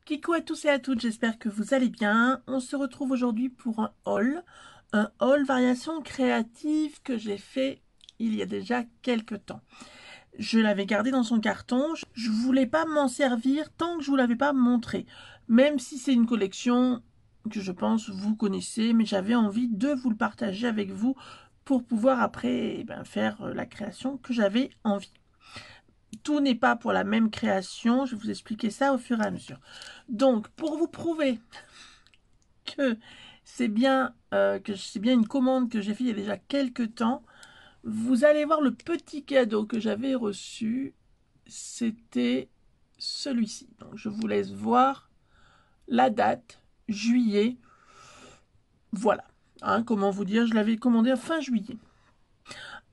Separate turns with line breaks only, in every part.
Coucou à tous et à toutes, j'espère que vous allez bien. On se retrouve aujourd'hui pour un haul variation créative que j'ai fait il y a déjà quelques temps. Je l'avais gardé dans son carton, je voulais pas m'en servir tant que je vous l'avais pas montré. Même si c'est une collection que je pense vous connaissez, mais j'avais envie de vous le partager avec vous pour pouvoir après faire la création que j'avais envie. Tout n'est pas pour la même création, je vais vous expliquer ça au fur et à mesure. Donc, pour vous prouver que c'est bien, une commande que j'ai fait il y a déjà quelques temps, vous allez voir le petit cadeau que j'avais reçu. C'était celui-ci. Donc, je vous laisse voir la date, juillet. Voilà. Hein, comment vous dire, je l'avais commandé fin juillet.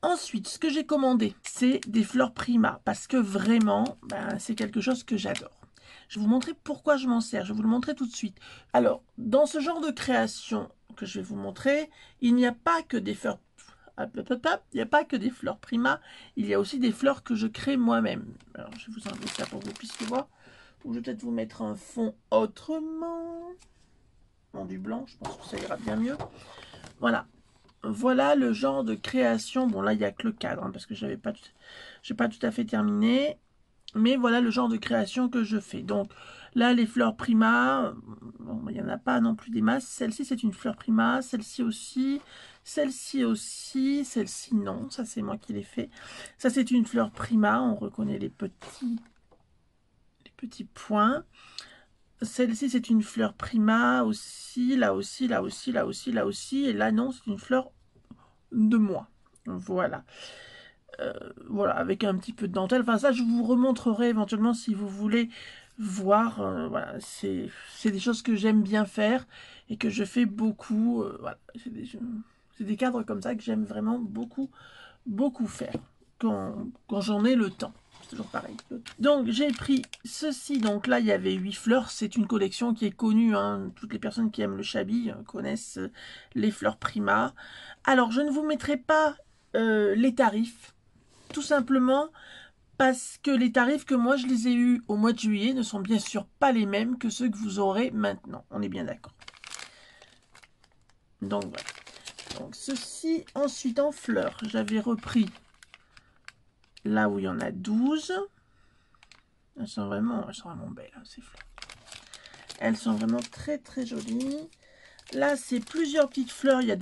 Ensuite, ce que j'ai commandé, c'est des fleurs Prima, parce que vraiment, c'est quelque chose que j'adore. Je vais vous montrer pourquoi je m'en sers, je vais vous le montrer tout de suite. Alors, dans ce genre de création que je vais vous montrer, il n'y a pas que des fleurs, il n'y a pas que des fleurs Prima, il y a aussi des fleurs que je crée moi-même. Alors, je vais vous enlever ça pour que vous puissiez voir. Ou je vais peut-être vous mettre un fond autrement. Non, du blanc, je pense que ça ira bien mieux. Voilà. Voilà le genre de création. Bon, là, il n'y a que le cadre, hein, parce que j'ai pas tout à fait terminé. Mais voilà le genre de création que je fais. Donc, là, les fleurs Prima, bon, il n'y en a pas non plus des masses. Celle-ci, c'est une fleur Prima. Celle-ci aussi. Celle-ci aussi. Celle-ci, non. Ça, c'est moi qui l'ai fait. Ça, c'est une fleur Prima. On reconnaît les petits points. Celle-ci, c'est une fleur Prima aussi. Là aussi, là aussi, là aussi, là aussi. Et là, non, c'est une fleur de moi. Voilà. Voilà, avec un petit peu de dentelle. Enfin, ça, je vous remontrerai éventuellement si vous voulez voir. Voilà, c'est des choses que j'aime bien faire et que je fais beaucoup. Voilà, c'est des cadres comme ça que j'aime vraiment beaucoup faire quand j'en ai le temps. C'est toujours pareil. Donc, j'ai pris ceci. Donc là, il y avait 8 fleurs. C'est une collection qui est connue. Hein. Toutes les personnes qui aiment le Chabi connaissent les fleurs Prima. Alors, je ne vous mettrai pas les tarifs. Tout simplement parce que les tarifs que moi je les ai eus au mois de juillet ne sont bien sûr pas les mêmes que ceux que vous aurez maintenant. On est bien d'accord. Donc voilà. Donc ceci, ensuite en fleurs, j'avais repris là où il y en a 12. Elles sont vraiment belles, hein, ces fleurs. Elles sont vraiment très très jolies. Là, c'est plusieurs petites fleurs. Il y a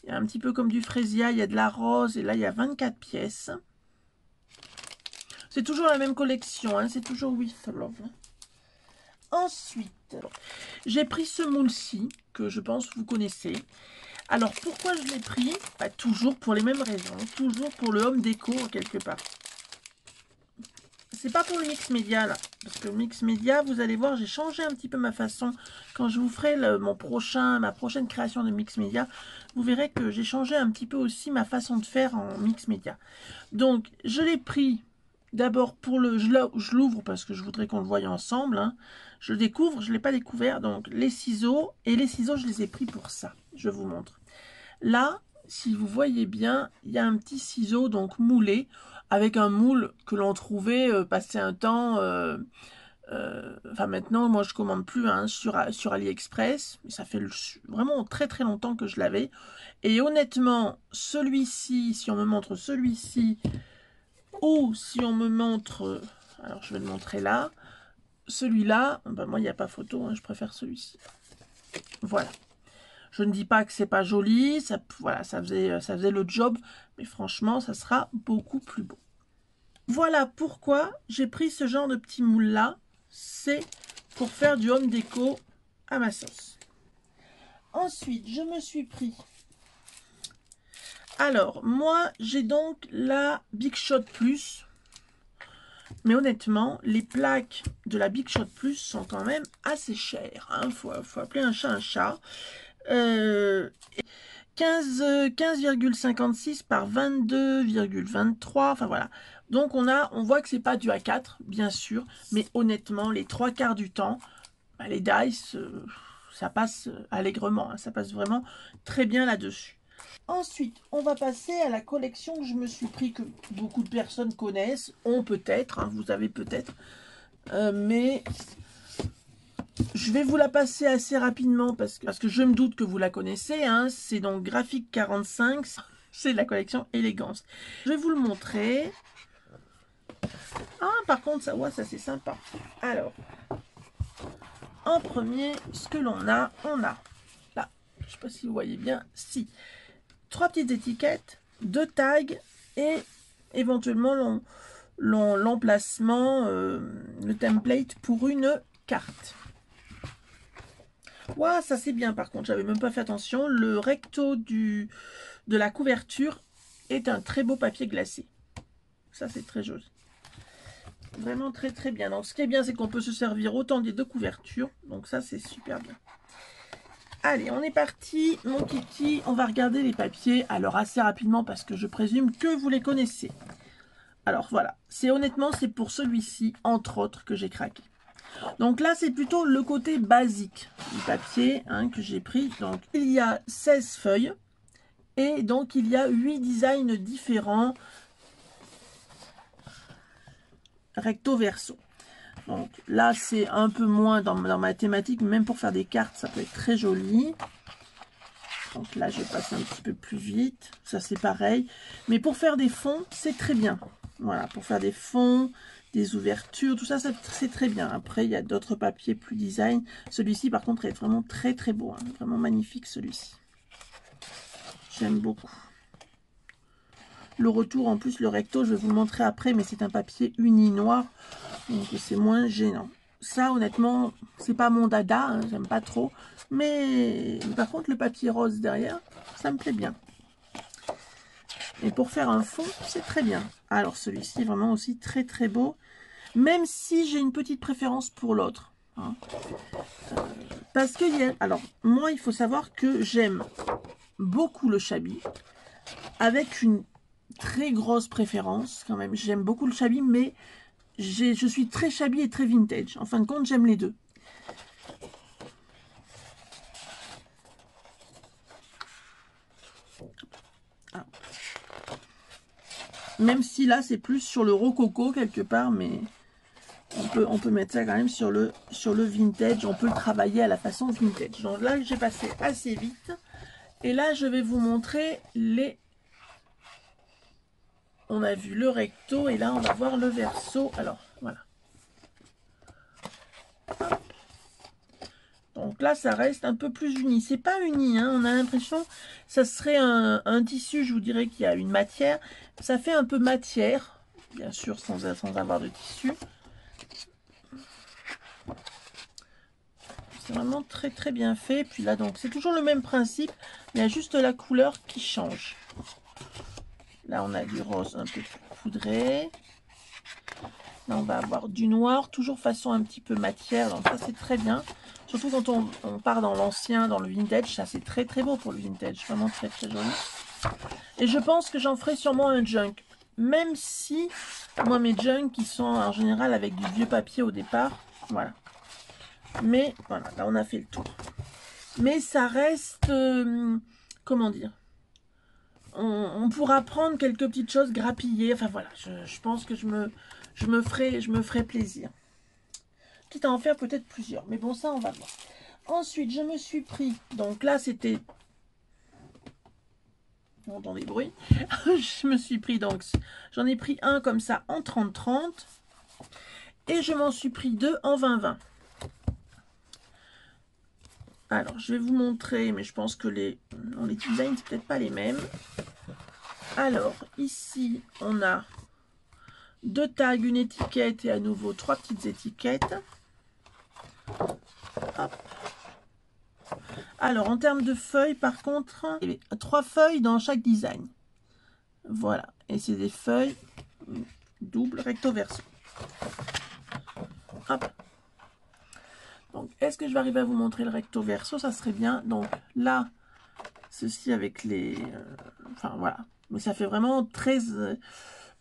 il y a un petit peu comme du fraisia, il y a de la rose et là il y a 24 pièces. C'est toujours la même collection, hein, c'est toujours With Love. Ensuite, j'ai pris ce moule-ci, que je pense vous connaissez. Alors, pourquoi je l'ai pris? Toujours pour les mêmes raisons, toujours pour le home déco, quelque part. C'est pas pour le mix média, là. Parce que le mix média, vous allez voir, j'ai changé un petit peu ma façon. Quand je vous ferai ma prochaine création de mix média, vous verrez que j'ai changé un petit peu aussi ma façon de faire en mix média. Donc, je l'ai pris d'abord pour je l'ouvre parce que je voudrais qu'on le voie ensemble. Hein. Je le découvre, je ne l'ai pas découvert. Donc, les ciseaux. Et les ciseaux, je les ai pris pour ça. Je vous montre. Là, si vous voyez bien, il y a un petit ciseau donc moulé avec un moule que l'on trouvait passer un temps. Enfin, maintenant, moi, je commande plus hein, sur AliExpress. Mais ça fait vraiment très très longtemps que je l'avais. Et honnêtement, celui-ci, si on me montre celui-ci, ou si on me montre, alors je vais le montrer là, celui-là, moi il n'y a pas photo, hein, je préfère celui-ci. Voilà. Je ne dis pas que c'est pas joli, ça, voilà, ça faisait le job, mais franchement, ça sera beaucoup plus beau. Voilà pourquoi j'ai pris ce genre de petit moule là, c'est pour faire du home déco à ma sauce. Ensuite, je me suis pris. Alors, moi, j'ai donc la Big Shot Plus. Mais honnêtement, les plaques de la Big Shot Plus sont quand même assez chères. Hein. Faut appeler un chat un chat. 15,56 par 22,23. Enfin voilà. Donc on voit que c'est pas du A4, bien sûr. Mais honnêtement, les 3/4 du temps, les dice, ça passe allègrement. Hein, ça passe vraiment très bien là-dessus. Ensuite, on va passer à la collection que je me suis pris, que beaucoup de personnes connaissent, ont peut-être, hein, vous avez peut-être. mais je vais vous la passer assez rapidement parce que je me doute que vous la connaissez. Hein. C'est donc Graphique 45, c'est de la collection Élégance. Je vais vous le montrer. Ah, par contre, ça, ouais, ça c'est sympa. Alors, en premier, ce que l'on a, là, je ne sais pas si vous voyez bien, si, 3 petites étiquettes, 2 tags et éventuellement l'emplacement, le template pour une carte. Ouah, ça c'est bien par contre, j'avais même pas fait attention. Le recto de la couverture est un très beau papier glacé. Ça c'est très joli. Vraiment très très bien. Donc ce qui est bien, c'est qu'on peut se servir autant des 2 couvertures. Donc ça c'est super bien. Allez, on est parti, mon kiki. On va regarder les papiers. Alors assez rapidement parce que je présume que vous les connaissez. Alors voilà, honnêtement, c'est pour celui-ci, entre autres, que j'ai craqué. Donc là, c'est plutôt le côté basique du papier hein, que j'ai pris. Donc il y a 16 feuilles et donc il y a 8 designs différents recto verso. Donc là, c'est un peu moins dans ma thématique, mais même pour faire des cartes, ça peut être très joli. Donc là, je vais passer un petit peu plus vite. Ça, c'est pareil. Mais pour faire des fonds, c'est très bien. Voilà, pour faire des fonds, des ouvertures, tout ça, c'est très bien. Après, il y a d'autres papiers plus design. Celui-ci, par contre, est vraiment très, très beau. Hein. Vraiment magnifique, celui-ci. J'aime beaucoup. Le retour, en plus, le recto, je vais vous le montrer après, mais c'est un papier uni noir. Donc, c'est moins gênant. Ça, honnêtement, c'est pas mon dada. Hein, j'aime pas trop. Mais par contre, le papier rose derrière, ça me plaît bien. Et pour faire un fond, c'est très bien. Alors, celui-ci est vraiment aussi très, très beau. Même si j'ai une petite préférence pour l'autre. Hein. Parce que, alors, moi, il faut savoir que j'aime beaucoup le Shabby. Avec une très grosse préférence, quand même. J'aime beaucoup le Shabby, mais je suis très Shabby et très vintage. En fin de compte, j'aime les deux. Ah. Même si là, c'est plus sur le rococo quelque part, mais on peut mettre ça quand même sur le vintage. On peut le travailler à la façon vintage. Donc là, j'ai passé assez vite. Et là, je vais vous montrer les... On a vu le recto et là, on va voir le verso. Alors, voilà. Donc là, ça reste un peu plus uni. C'est pas uni, hein. On a l'impression ça serait un tissu, je vous dirais qu'il y a une matière. Ça fait un peu matière, bien sûr, sans avoir de tissu. C'est vraiment très très bien fait. Puis là, donc, c'est toujours le même principe. Il y a juste la couleur qui change. Là, on a du rose un peu plus poudré. Là, on va avoir du noir, toujours façon un petit peu matière. Donc ça, c'est très bien. Surtout quand on part dans l'ancien, dans le vintage. Ça, c'est très très beau pour le vintage. Vraiment très très joli. Et je pense que j'en ferai sûrement un junk. Même si, moi, mes junks, ils sont en général avec du vieux papier au départ. Voilà. Mais, voilà, là, on a fait le tour. Mais ça reste... comment dire, on pourra prendre quelques petites choses grappillées. Enfin, voilà, je pense que je me ferai plaisir. Quitte à en faire peut-être plusieurs. Mais bon, ça, on va voir. Ensuite, je me suis pris... Donc là, c'était... On entend des bruits. Je me suis pris, donc... J'en ai pris un comme ça en 30-30. Et je m'en suis pris 2 en 20-20. Alors, je vais vous montrer, mais je pense que les designs, c'est peut-être pas les mêmes. Alors, ici, on a 2 tags, une étiquette et à nouveau 3 petites étiquettes. Hop. Alors, en termes de feuilles, par contre, il y a 3 feuilles dans chaque design. Voilà. Et c'est des feuilles double recto verso. Hop. Donc, est-ce que je vais arriver à vous montrer le recto verso? Ça serait bien. Donc, là, ceci avec les... enfin, voilà. Mais ça fait vraiment très...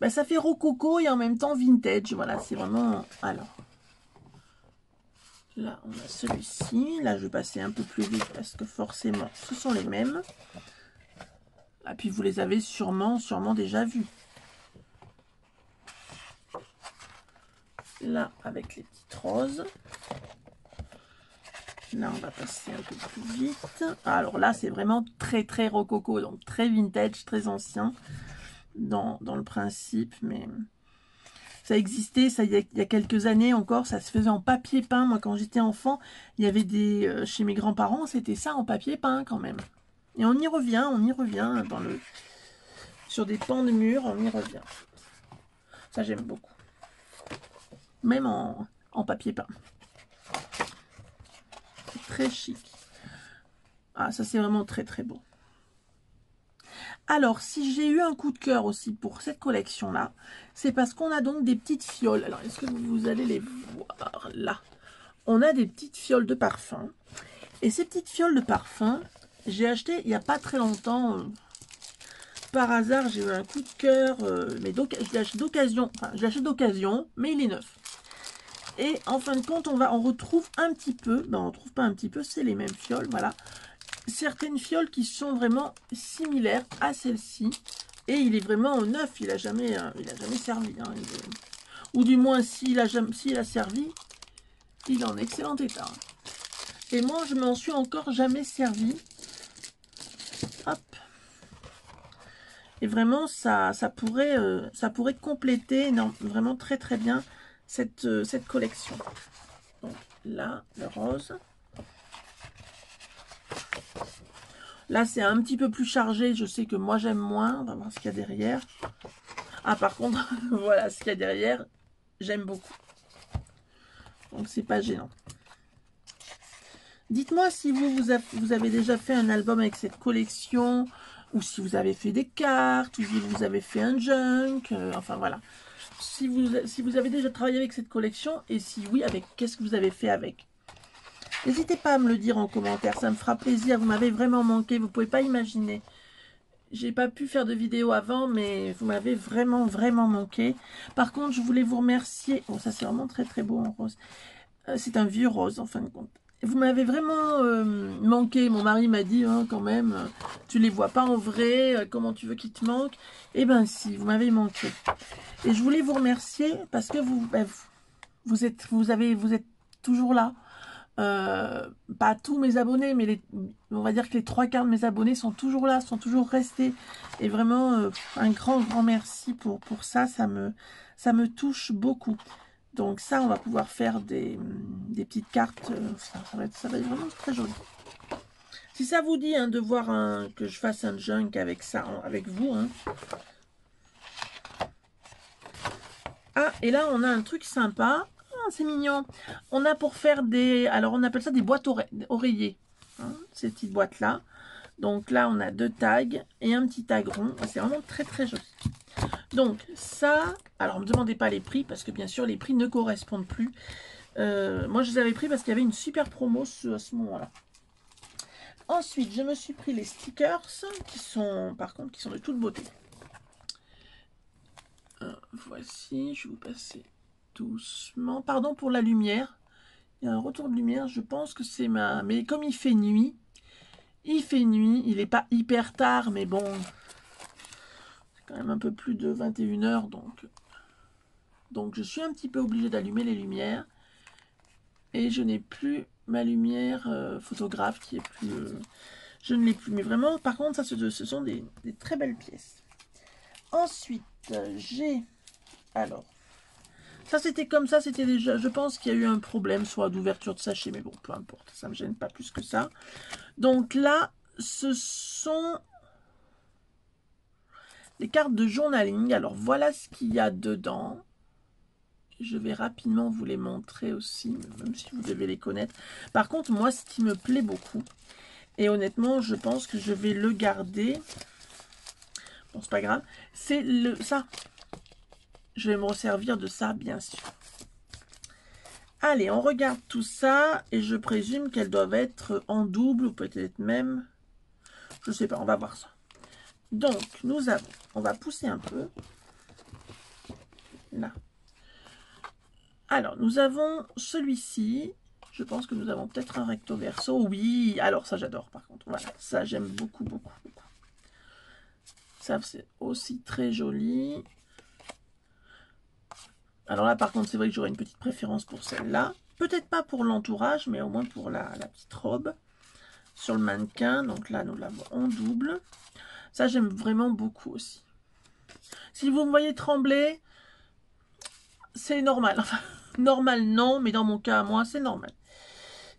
ben, ça fait rococo et en même temps vintage. Voilà, c'est vraiment... Alors, là, on a celui-ci. Là, je vais passer un peu plus vite parce que forcément, ce sont les mêmes. Et puis, vous les avez sûrement déjà vus. là avec les petites roses. Là, on va passer un peu plus vite. Alors là, c'est vraiment très très rococo, donc très vintage, très ancien dans le principe, mais ça existait, ça il y a quelques années encore, ça se faisait en papier peint. Moi, quand j'étais enfant, il y avait des chez mes grands-parents, c'était ça en papier peint quand même. Et on y revient dans sur des pans de mur, on y revient. Ça, j'aime beaucoup. Même en papier peint. C'est très chic. Ah, ça, c'est vraiment très, très beau. Alors, si j'ai eu un coup de cœur aussi pour cette collection-là, c'est parce qu'on a donc des petites fioles. Alors, est-ce que vous allez les voir là? On a des petites fioles de parfum. Et ces petites fioles de parfum, j'ai acheté il n'y a pas très longtemps. Par hasard, j'ai eu un coup de cœur. Mais je l'ai acheté d'occasion. Enfin, je l'ai acheté d'occasion, mais il est neuf. Et en fin de compte, on retrouve un petit peu. Ben, on ne retrouve pas un petit peu, c'est les mêmes fioles, voilà. Certaines fioles qui sont vraiment similaires à celle-ci. Et il est vraiment neuf, il a jamais servi. Hein, ou du moins, s'il a servi, il est en excellent état. Et moi, je m'en suis encore jamais servi. Hop. Et vraiment, ça pourrait compléter vraiment très très bien cette collection. Donc là, le rose. Là, c'est un petit peu plus chargé. Je sais que moi, j'aime moins. On va voir ce qu'il y a derrière. Ah, par contre, voilà ce qu'il y a derrière. J'aime beaucoup. Donc, c'est pas gênant. Dites-moi si vous avez déjà fait un album avec cette collection, ou si vous avez fait des cartes, ou si vous avez fait un junk. Enfin, voilà. Si vous avez déjà travaillé avec cette collection, et si oui, qu'est-ce que vous avez fait avec? N'hésitez pas à me le dire en commentaire, ça me fera plaisir. Vous m'avez vraiment manqué, vous ne pouvez pas imaginer. J'ai pas pu faire de vidéo avant, mais vous m'avez vraiment, vraiment manqué. Par contre, je voulais vous remercier. Oh, ça c'est vraiment très, très beau en rose. C'est un vieux rose, en fin de compte. Vous m'avez vraiment manqué. Mon mari m'a dit, hein, quand même, tu les vois pas en vrai, comment tu veux qu'ils te manquent? Eh ben si, vous m'avez manqué. Et je voulais vous remercier parce que vous êtes toujours là. Pas tous mes abonnés, mais on va dire que les 3/4 de mes abonnés sont toujours là, sont toujours restés. Et vraiment, un grand, grand merci pour ça. Ça me touche beaucoup. Donc ça, on va pouvoir faire des petites cartes. Ça va être vraiment très joli. Si ça vous dit, hein, de voir que je fasse un junk avec ça, avec vous. Hein. Ah, et là, on a un truc sympa. Ah, c'est mignon. On a pour faire des... Alors, on appelle ça des boîtes oreillers. Hein, ces petites boîtes-là. Donc là, on a 2 tags et un petit tag rond. C'est vraiment très, très joli. Donc, ça... Alors, ne me demandez pas les prix, parce que bien sûr, les prix ne correspondent plus. Moi, je les avais pris parce qu'il y avait une super promo à ce moment-là. Ensuite, je me suis pris les stickers, qui sont, par contre, qui sont de toute beauté. Voici, je vais vous passer doucement. Pardon pour la lumière. Il y a un retour de lumière, je pense que c'est ma... Mais comme il fait nuit, il n'est pas hyper tard, mais bon, c'est quand même un peu plus de 21 h, donc je suis un petit peu obligée d'allumer les lumières. Et je n'ai plus ma lumière photographe qui est plus... je ne l'ai plus, mais vraiment, par contre, ça, ce sont des très belles pièces. Ensuite, j'ai... Alors, ça c'était comme ça, c'était déjà... Je pense qu'il y a eu un problème soit d'ouverture de sachet, mais bon, peu importe, ça ne me gêne pas plus que ça. Donc là, ce sont les cartes de journaling. Alors voilà ce qu'il y a dedans. Je vais rapidement vous les montrer aussi, même si vous devez les connaître. Par contre, moi, ce qui me plaît beaucoup, et honnêtement, je pense que je vais le garder. Bon, c'est pas grave. C'est ça. Je vais me resservir de ça, bien sûr. Allez, on regarde tout ça. Et je présume qu'elles doivent être en double, ou peut-être même... Je sais pas, on va voir ça. Donc, nous avons... On va pousser un peu. Là. Alors, nous avons celui-ci. Je pense que nous avons peut-être un recto verso. Oui, alors ça j'adore par contre. Voilà, ça j'aime beaucoup, beaucoup, beaucoup. Ça c'est aussi très joli. Alors là, par contre, c'est vrai que j'aurais une petite préférence pour celle-là. Peut-être pas pour l'entourage, mais au moins pour la petite robe sur le mannequin. Donc là, nous l'avons en double. Ça, j'aime vraiment beaucoup aussi. Si vous me voyez trembler, c'est normal. Enfin, normal, non, mais dans mon cas, à moi, c'est normal.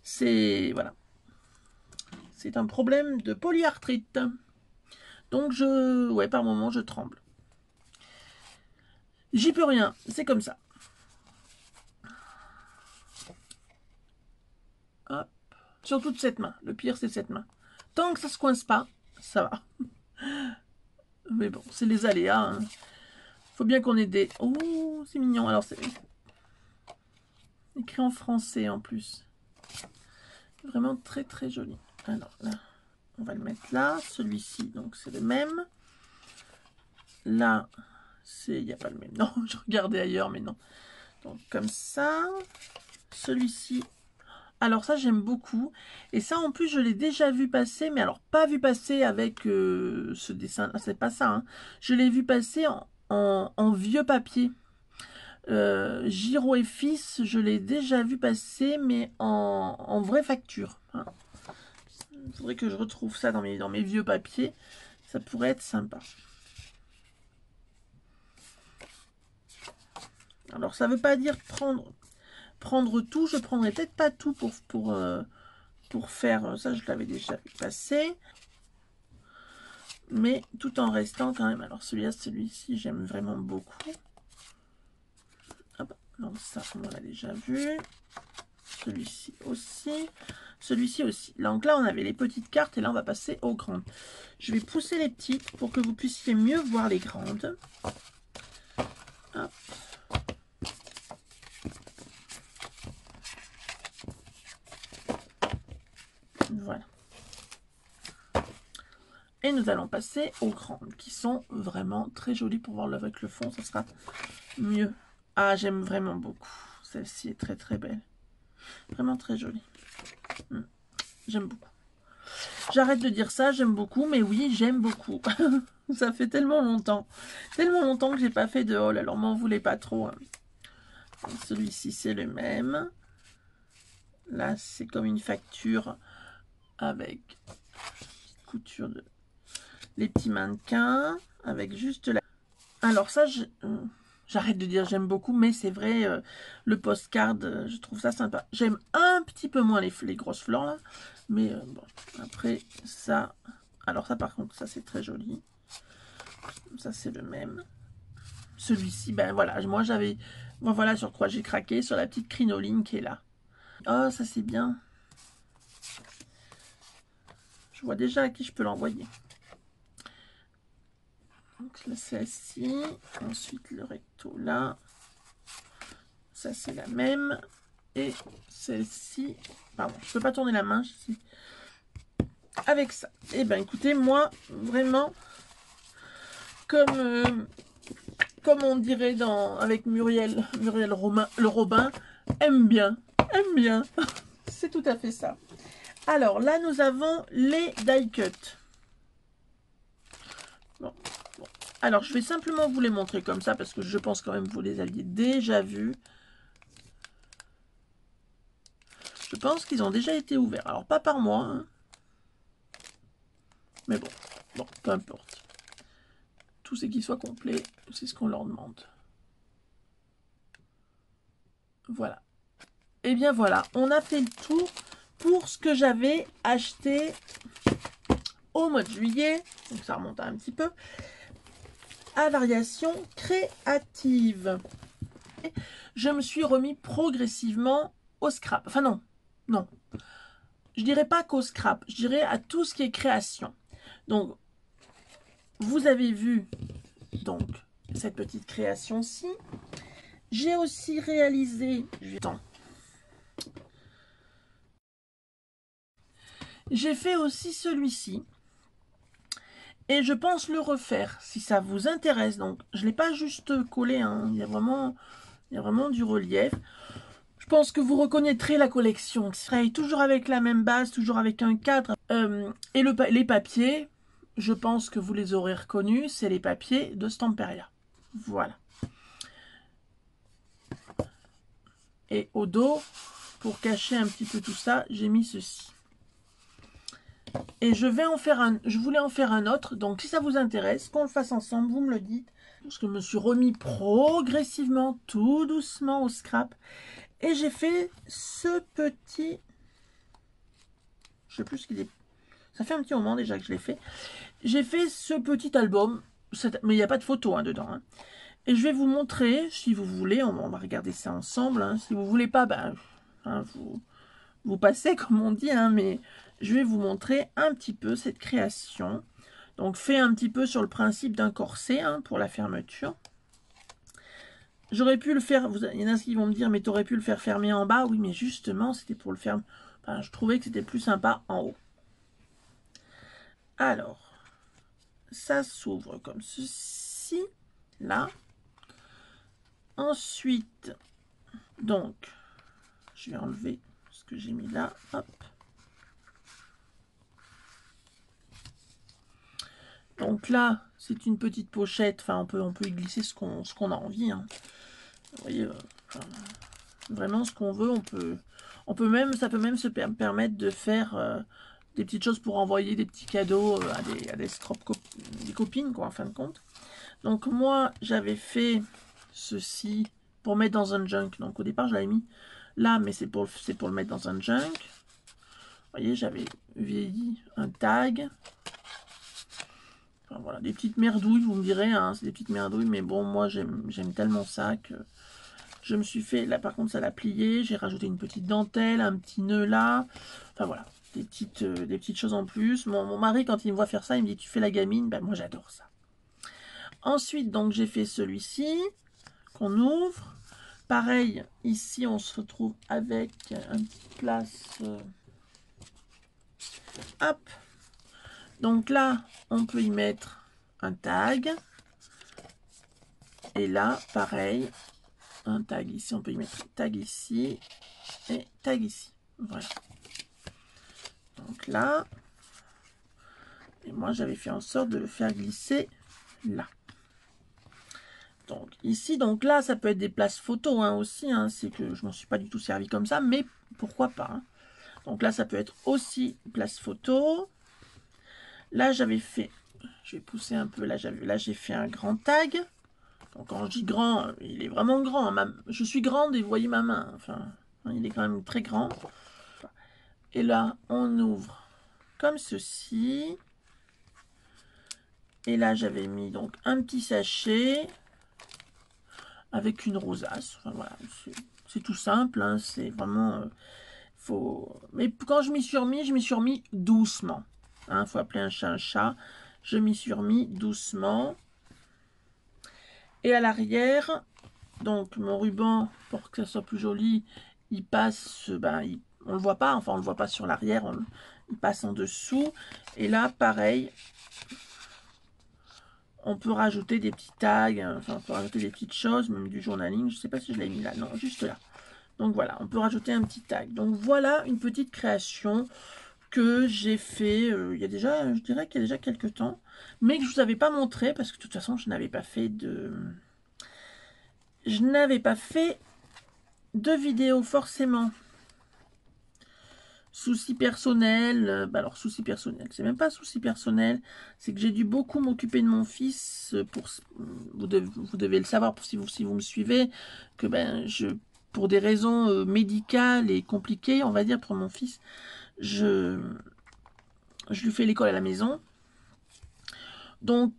C'est, voilà. C'est un problème de polyarthrite. Donc, ouais, par moment, je tremble. J'y peux rien, c'est comme ça. Hop. Surtout de cette main. Le pire, c'est cette main. Tant que ça se coince pas, ça va. Mais bon, c'est les aléas. Hein. Faut bien qu'on ait des... Oh, c'est mignon. Alors, c'est écrit en français en plus. Vraiment très très joli. Alors là, on va le mettre là. Celui-ci, donc c'est le même. Là, c'est... Il n'y a pas le même. Non, je regardais ailleurs, mais non. Donc comme ça. Celui-ci. Alors ça, j'aime beaucoup. Et ça, en plus, je l'ai déjà vu passer. Mais alors, pas vu passer avec ce dessin. C'est pas ça. Hein. Je l'ai vu passer en vieux papier. Giraud et Fils, je l'ai déjà vu passer, mais en vraie facture. Hein. Il faudrait que je retrouve ça dans mes vieux papiers. Ça pourrait être sympa. Alors, ça ne veut pas dire prendre tout. Je ne prendrai peut-être pas tout pour faire... Ça, je l'avais déjà vu passer. Mais tout en restant quand même... Alors, celui-ci, j'aime vraiment beaucoup. Hop, donc ça, on l'a déjà vu. Celui-ci aussi. Celui-ci aussi. Donc là, on avait les petites cartes et là, on va passer aux grandes. Je vais pousser les petites pour que vous puissiez mieux voir les grandes. Hop. Voilà. Et nous allons passer aux grandes qui sont vraiment très jolies pour voir avec le fond. Ça sera mieux. Ah, j'aime vraiment beaucoup. Celle-ci est très très belle. Vraiment très jolie. J'aime beaucoup. J'arrête de dire ça, j'aime beaucoup, mais oui, j'aime beaucoup. Ça fait tellement longtemps que j'ai pas fait de haul, alors m'en voulez pas trop. Hein. Celui-ci, c'est le même. Là, c'est comme une facture avec couture de les petits mannequins, avec juste la... Alors ça, j'arrête de dire j'aime beaucoup, mais c'est vrai, le postcard, je trouve ça sympa. J'aime un petit peu moins les grosses fleurs, là. Mais bon, après, ça... Alors ça, par contre, ça, c'est très joli. Ça, c'est le même. Celui-ci, ben voilà, moi, j'avais... Voilà sur quoi j'ai craqué, sur la petite crinoline qui est là. Oh, ça, c'est bien. Je vois déjà à qui je peux l'envoyer. Donc là, celle-ci. Ensuite, le recto, là. Ça, c'est la même. Et celle-ci... Pardon, je ne peux pas tourner la main. Avec ça. Eh bien, écoutez, moi, vraiment, comme on dirait avec Muriel le Robin, aime bien. Aime bien. C'est tout à fait ça. Alors, là, nous avons les die cut. Bon. Alors, je vais simplement vous les montrer comme ça, parce que je pense quand même que vous les aviez déjà vus. Je pense qu'ils ont déjà été ouverts. Alors, pas par moi. Hein. Mais bon, peu importe. Tout c'est qu'ils soient complets, c'est ce qu'on leur demande. Voilà. Et bien voilà, on a fait le tour pour ce que j'avais acheté au mois de juillet. Donc ça remonte un petit peu. À variation créative. Je me suis remis progressivement au scrap. Enfin non. Je dirais pas qu'au scrap, je dirais à tout ce qui est création. Donc, vous avez vu donc cette petite création-ci. J'ai aussi réalisé... J'ai fait aussi celui-ci. Et je pense le refaire, si ça vous intéresse. Donc, je ne l'ai pas juste collé. Hein. Il y a vraiment du relief. Je pense que vous reconnaîtrez la collection. Toujours avec la même base, toujours avec un cadre. Et les papiers, je pense que vous les aurez reconnus. C'est les papiers de Stamperia. Voilà. Et au dos, pour cacher un petit peu tout ça, j'ai mis ceci. Et je voulais en faire un autre. Donc si ça vous intéresse, qu'on le fasse ensemble, vous me le dites. Parce que je me suis remis progressivement, tout doucement au scrap. Et j'ai fait ce petit... Je sais plus ce qu'il est. Ça fait un petit moment déjà que je l'ai fait. J'ai fait ce petit album. Mais il n'y a pas de photo dedans. Hein. Et je vais vous montrer, si vous voulez, on va regarder ça ensemble. Hein. Si vous voulez pas, ben, hein, vous passez comme on dit. Hein, mais je vais vous montrer un petit peu cette création. Donc fait un petit peu sur le principe d'un corset hein, pour la fermeture. J'aurais pu le faire, il y en a qui vont me dire, mais tu aurais pu le faire fermer en bas. Oui, mais justement, c'était pour le faire... Enfin, je trouvais que c'était plus sympa en haut. Alors, ça s'ouvre comme ceci, là. Ensuite, donc, je vais enlever ce que j'ai mis là. Hop. Donc là, c'est une petite pochette. Enfin, on peut y glisser ce qu'on a envie. Hein. Vous voyez, vraiment ce qu'on veut. Ça peut même se permettre de faire des petites choses pour envoyer des petits cadeaux à des copines, quoi, en fin de compte. Donc moi, j'avais fait ceci pour mettre dans un junk. Donc au départ, je l'avais mis là, mais c'est pour le mettre dans un junk. Vous voyez, j'avais vieilli un tag. Enfin, voilà, des petites merdouilles, vous me direz, hein, c'est des petites merdouilles, mais bon, moi, j'aime tellement ça que je me suis fait, là, par contre, ça l'a plié, j'ai rajouté une petite dentelle, un petit nœud là, enfin, voilà, des petites choses en plus. Mon mari, quand il me voit faire ça, il me dit, tu fais la gamine, ben, moi, j'adore ça. Ensuite, donc, j'ai fait celui-ci, qu'on ouvre. Pareil, ici, on se retrouve avec un petit place, hop. Donc là, on peut y mettre un tag. Et là, pareil, un tag ici. On peut y mettre un tag ici et tag ici. Voilà. Donc là, et moi, j'avais fait en sorte de le faire glisser là. Donc ici, donc là, ça peut être des places photos hein, aussi. Hein, c'est que je m'en suis pas du tout servi comme ça, mais pourquoi pas. Hein. Donc là, ça peut être aussi place photo. Là, j'avais fait, je vais pousser un peu, là, j'ai fait un grand tag. Donc quand je dis grand, il est vraiment grand. Je suis grande et vous voyez ma main. Enfin, il est quand même très grand. Et là, on ouvre comme ceci. Et là, j'avais mis donc un petit sachet avec une rosace. Enfin voilà, c'est tout simple. Hein, c'est vraiment... Mais quand je m'y suis remis doucement. Hein, faut appeler un chat un chat. Je m'y suis remis doucement. Et à l'arrière, donc mon ruban, pour que ça soit plus joli, il passe, on le voit pas, enfin on le voit pas sur l'arrière, il passe en dessous. Et là, pareil, on peut rajouter des petits tags, enfin on peut rajouter des petites choses, même du journaling. Je sais pas si je l'ai mis là, non, juste là. Donc voilà, on peut rajouter un petit tag. Donc voilà une petite création que j'ai fait il y a déjà, je dirais qu'il y a déjà quelques temps, mais que je vous avais pas montré parce que de toute façon je n'avais pas fait de vidéo forcément. Souci personnel, alors souci personnel, c'est même pas souci personnel, c'est que j'ai dû beaucoup m'occuper de mon fils, vous devez le savoir si vous me suivez, que pour des raisons médicales et compliquées, on va dire pour mon fils, je lui fais l'école à la maison. Donc,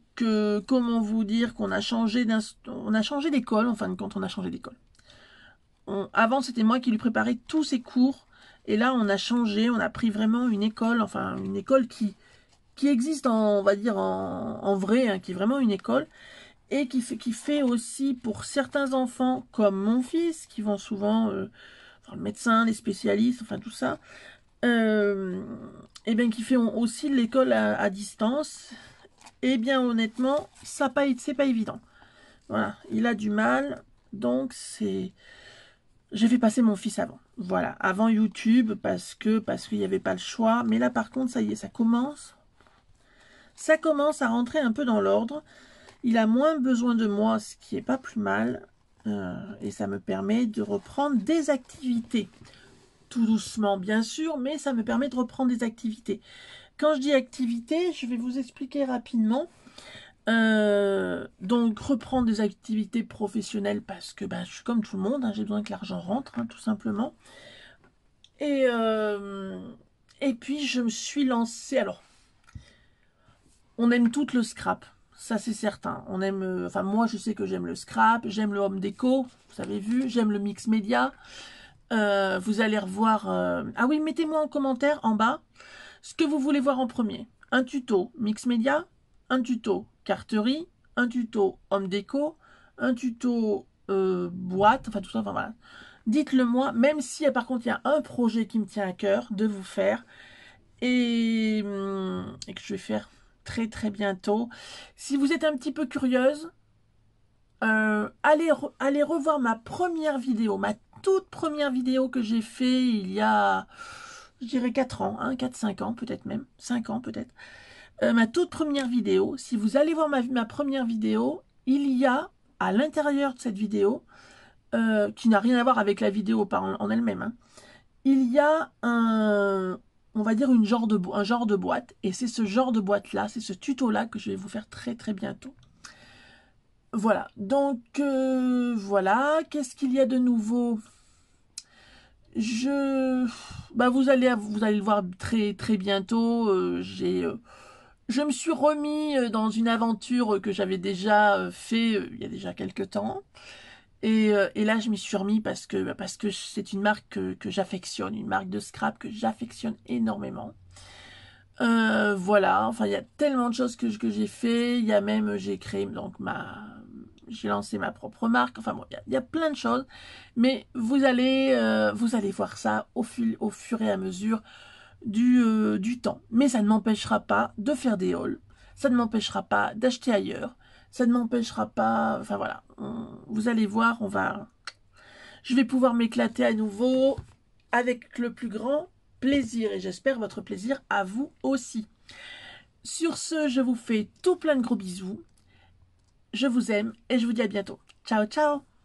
comment vous dire qu'on a changé d'école, en fin de compte, on a changé d'école. Avant, c'était moi qui lui préparais tous ses cours, et là, on a changé, on a pris vraiment une école, enfin, une école qui existe, on va dire, en vrai, hein, qui est vraiment une école, et qui fait aussi pour certains enfants, comme mon fils, qui vont souvent, le médecin, les spécialistes, enfin, tout ça, et bien qui fait aussi l'école à distance. Et bien honnêtement, c'est pas évident. Voilà, il a du mal, donc j'ai fait passer mon fils avant. Voilà, avant YouTube parce qu'il n'y avait pas le choix. Mais là par contre, ça y est, ça commence à rentrer un peu dans l'ordre. Il a moins besoin de moi, ce qui est pas plus mal. Et ça me permet de reprendre des activités. Tout doucement, bien sûr, mais ça me permet de reprendre des activités. Quand je dis activité, je vais vous expliquer rapidement. Donc, reprendre des activités professionnelles parce que je suis comme tout le monde, hein, j'ai besoin que l'argent rentre, hein, tout simplement. Et puis, je me suis lancée. Alors, on aime tout le scrap. Ça, c'est certain. On aime, enfin, moi, je sais que j'aime le scrap, j'aime le home déco, vous avez vu, j'aime le mix média. Vous allez revoir... Ah oui, mettez-moi en commentaire en bas ce que vous voulez voir en premier. Un tuto mix média, un tuto carterie, un tuto home déco, un tuto boîte, enfin tout ça, enfin voilà. Dites-le moi, même si par contre il y a un projet qui me tient à cœur de vous faire et que je vais faire très très bientôt. Si vous êtes un petit peu curieuse, allez revoir ma première vidéo, ma toute première vidéo que j'ai fait il y a, je dirais 4 ans, hein, 4-5 ans peut-être même, 5 ans peut-être. Ma toute première vidéo, si vous allez voir ma première vidéo, il y a à l'intérieur de cette vidéo, qui n'a rien à voir avec la vidéo en elle-même, hein, il y a on va dire un genre de boîte, et c'est ce genre de boîte-là, c'est ce tuto-là que je vais vous faire très très bientôt. Voilà, donc voilà, qu'est-ce qu'il y a de nouveau? Vous allez le voir très très bientôt. Je me suis remis dans une aventure que j'avais déjà fait il y a déjà quelques temps. Et là, je m'y suis remis parce que c'est une marque que j'affectionne, une marque de scrap que j'affectionne énormément. Voilà, enfin, il y a tellement de choses que j'ai fait. Il y a même, j'ai créé donc j'ai lancé ma propre marque. Enfin bon, il y a plein de choses. Mais vous allez voir ça au fur et à mesure du temps. Mais ça ne m'empêchera pas de faire des hauls. Ça ne m'empêchera pas d'acheter ailleurs. Ça ne m'empêchera pas... Enfin voilà, vous allez voir, je vais pouvoir m'éclater à nouveau avec le plus grand plaisir. Et j'espère votre plaisir à vous aussi. Sur ce, je vous fais tout plein de gros bisous. Je vous aime et je vous dis à bientôt. Ciao, ciao!